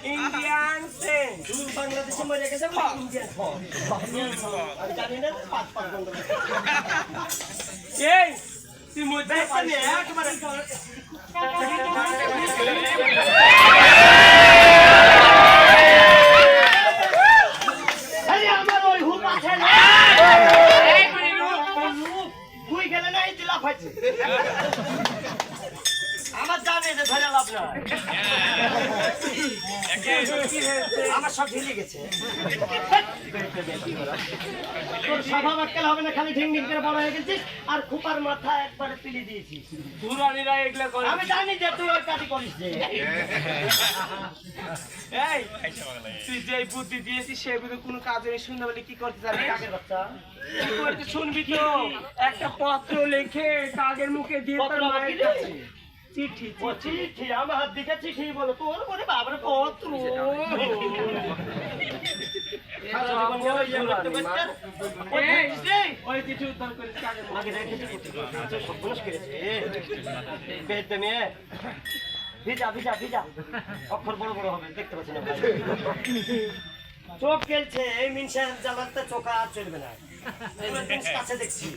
Indian sen, Bangladesh मरे कैसे Indian अभी जाने ना पाँच बंदर ये ती मुझे पानी है तुम्हारे अरे हमारे वही हुआ है ना कोई गले नहीं चिल्ला फट আমার জানে যে ধরে লাভ না আমার সব ঢিলে গেছে তোর স্বভাব আক্কেল হবে না খালি ঢিং ঢিং করে বড় হয়ে গেছিস আর খুপার মাথা একবারে তুলে দিয়েছিস পুরানিরা এগুলা করে আমি জানি যে তুই ওর কাটি করিস যে এই তুই যে বুদ্ধি দিয়েছিস সে বুদ্ধি কোনো কাজে শুনতে বলে কি করতে জানি কাকের বাচ্চা কি করতে শুনবি তো একটা পত্র লিখে কাকের মুখে দিয়ে তোর মায়ের কাছে চিঠি চিঠি আমার হাত দিকে চিঠি বলো তোর বলে বাবার পত্র ওই চিঠি উদ্ধার করে ভিজা ভিজা ভিজা অক্ষর বড় বড় হবে দেখতে পাচ্ছি না চোখ খেলছে এই মিনসার জ্বালাতে চোখ আর চলবে না কাছে দেখছি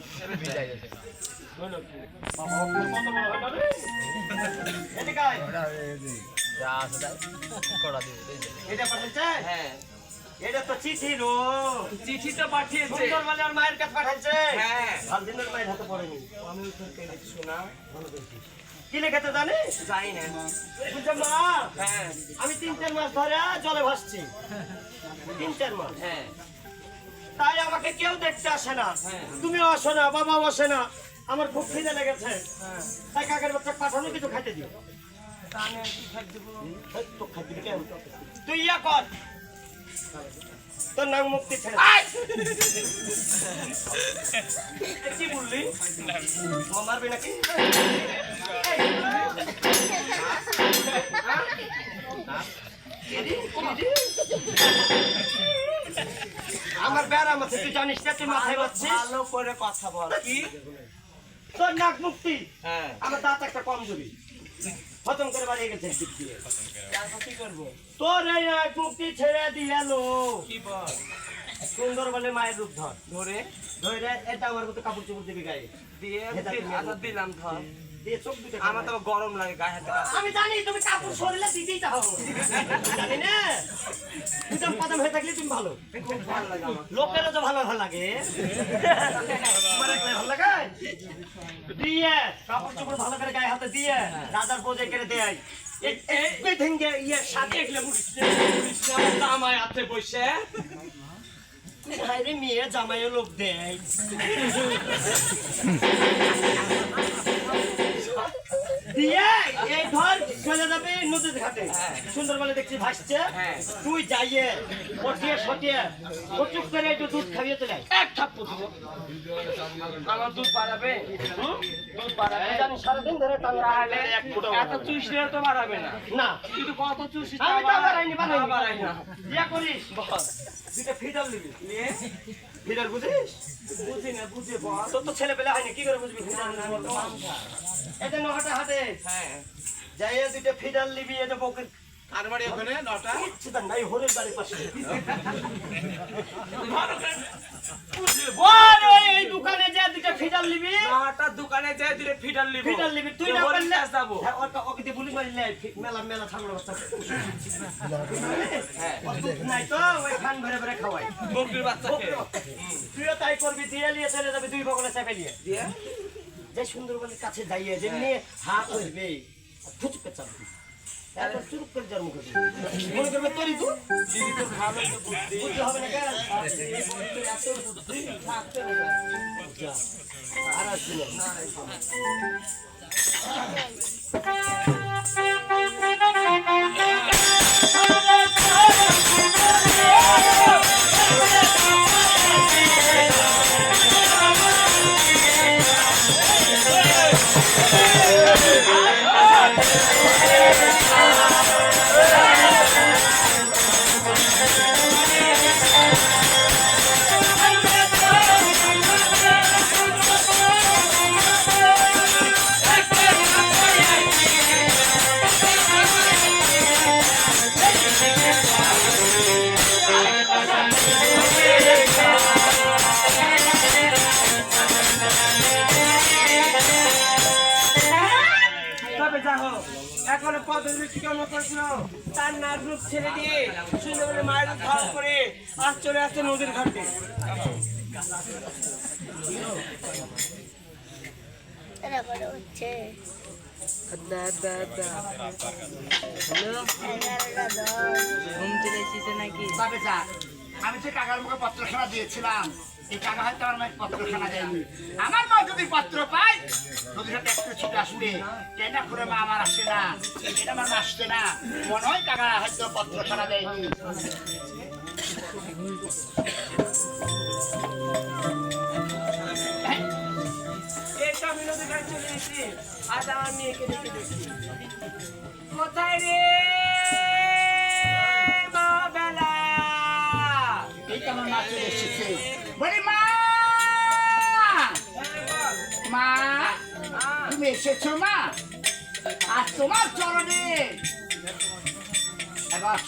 এটা তো চিঠি রো চিঠি তো পাঠিয়েছে মায়ের কাছে পাঠাইছে দিনের মায়ের হাতে পড়েনি আমি শোনা কি লেখাতে জানিস যাই না বুঝছো মা আমি 3-4 মাস ধরে জলে ভাসছি 3-4 মাস তাই আমাকে কেউ দেখতে আসে না তুমি আসো না বাবা আসে না আমার খুব খিদে লেগেছে তাই কাকের বাচ্চা পাঠানো কিছু খাইতে দিও তুই ইয়া কর তোর নাম মুক্তি ছেড়ে কি বললি মারবি নাকি আমার বেড়া মাথা তুই জানিস না তুই মাথায় বাচ্ছিস ভালো করে কথা বল কি তোর নাক মুক্তি আমার দাঁত একটা কমজোরি খতম করে বাড়িয়ে গেছে কি করবো তোর এই নাক মুক্তি ছেড়ে দিয়ালো কি বল সুন্দর বলে মায়ের রূপ ধর ধরে ধরে এটা আমার মতো কাপড় চোপড় দিবি গায়ে দিয়ে দিলাম ধর দিয়ে চোখ দিতে আমার তো গরম লাগে গায়ে হাতে আমি জানি তুমি কাপড় সরলে দিতেই চাও জানি না তুমি কদম হয়ে থাকলে তুমি ভালো খুব ভালো লাগে আমার লোকেরও তো ভালো ভালো লাগে তোমার ভালো লাগে দিয়ে কাপড় চোপড় ভালো করে গায়ে হাতে দিয়ে রাজার বোঝে করে দেয় এই ঠেঙ্গে ইয়ে সাথে একলে জামাই আছে বসে হায়রে মেয়ে জামাইও লোক দেয় দিয়ে এই ধর চলে যাবে নদীর ঘাটে সুন্দর বলে দেখছি ভাসছে তুই যাইয়ে পটিয়ে সটিয়ে চুপ করে একটু দুধ খাইয়ে চলে এক থাপ্পড় দিব আমার দুধ বাড়াবে দুধ বাড়াবে জানি সারাদিন ধরে টানলে এক ফুটা এত চুষলে তো বাড়াবে না না কিন্তু কত চুষি আমি তো বাড়াই না ইয়া করিস বস দুটো ফিডার নিবি নিয়ে ফিডার বুঝিস বুঝি না বুঝে বল তোর তো ছেলে পেলে হয়নি কি করে বুঝবি ফিডার এটা নটা হাতে যাইয়ে দুটো ফিডার নিবি এটা বকে আর বাড়ি ওখানে নটা সেটা নাই হরের বাড়ির পাশে বল এই দোকানে যা দুটো ফিডার নিবি নটা দোকানে যা দুটো ফিডার নিবি তুই না বললে যাবো ওকে দিয়ে পুলিশ মারিলে মেলা মেলা থামলো বাচ্চা নাই তো ওই খান ভরে ভরে খাওয়াই বকরির বাচ্চাকে তুইও তাই করবি দিয়ে নিয়ে চলে যাবি দুই বগলে চেপে নিয়ে দিয়ে যে সুন্দরবনের কাছে যাইয়ে যে নিয়ে হাত করবে ফুচকে চাপবি এত চুপ করে যার মুখে মনে করবে তোরই তো দিদি তো ভালো তো বুদ্ধি হবে না কেন এই বুদ্ধি এত বুদ্ধি থাকতে হবে আর আসলে না এখন পদ্ধতি কেমন করেছিল তার নাক রূপ ছেড়ে দিয়ে সুন্দর করে মায়ের রূপ ধারণ করে আজ চলে আসছে নদীর ঘাটে। আমি যে কাকার মুখে পত্রখানা দিয়েছিলাম এই কাকা হয়তো আমার মায়ের পত্রখানা দেয়নি। আমার মা যদি পত্র পাই নদীর সাথে একটু ছুটে আসবে কেনা করে মা আমার আসে না, এটা আমার আসছে না, মনে হয় কাকা হয়তো পত্রখানা দেয়নি। এইটা আমি নদীর ঘাটে চলে এসেছি, আজ আমার মেয়েকে দেখে দেখি কোথায় রে বেলা। এইটা আমার মা চলে এসেছে, বলি মা মা তুমি এসেছো মা? আর তোমার চরণে এবার